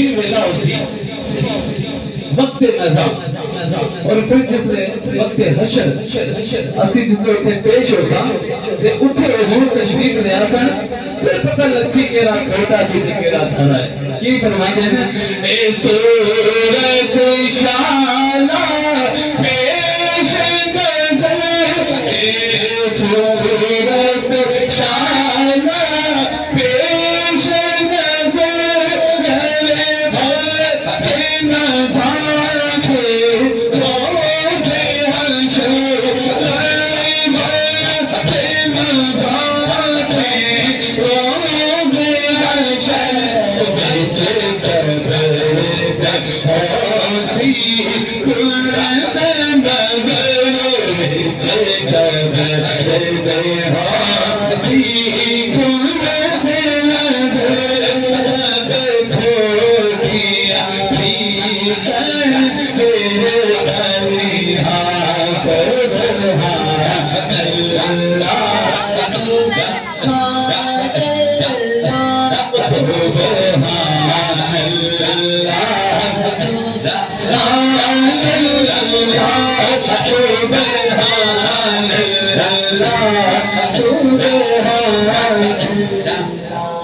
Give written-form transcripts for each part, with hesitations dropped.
تشہیر ویلا اسی وقت نظام اور پھر جس نے وقت حشر اسی جس نے اتنے پیش ہو سا تے اتھے حضور تشریف لے آسان پھر پتہ لگ سی کہ راہ کھوٹا سی تے کہ راہ دھڑا ہے یہ فرمائیں گے نا اے صورت شالا پیش نظر اے صورت شالا پیش نظر میرے بھر نظر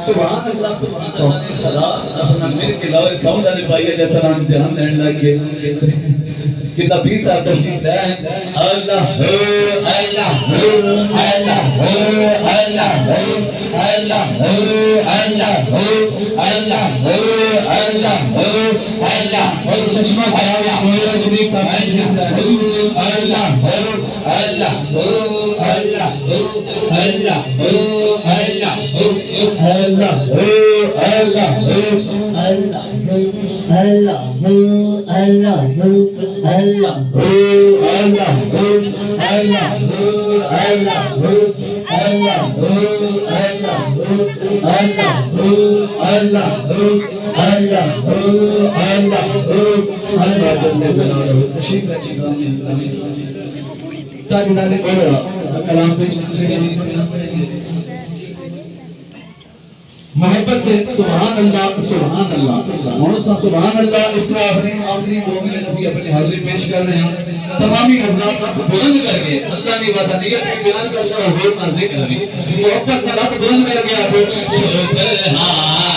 سبحان اللہ سبحان اللہ نے صلاة اصلا میر کے لاؤے ساؤنڈ آنے پائی ہے جیسا نام دھیان لین لگے کتنا پیس آپ تشریف لے اللہ اللہ اللہ اللہ اللہ اللہ اللہ اللہ اللہ چشمہ کھایا مولا شریف کا اللہ اللہ اللہ اللہ محبت سے سبحان اللہ سبحان اللہ مولانا سبحان اللہ اس طرح اپنے آخری مومن نسی اپنی حاضری پیش کر رہے ہیں تمامی حضرات ہاتھ بلند کر کے اللہ کی وعدہ نیت کی بیان کر سر حضور کا ذکر بھی محبت کا ہاتھ بلند کر کے آپ سبحان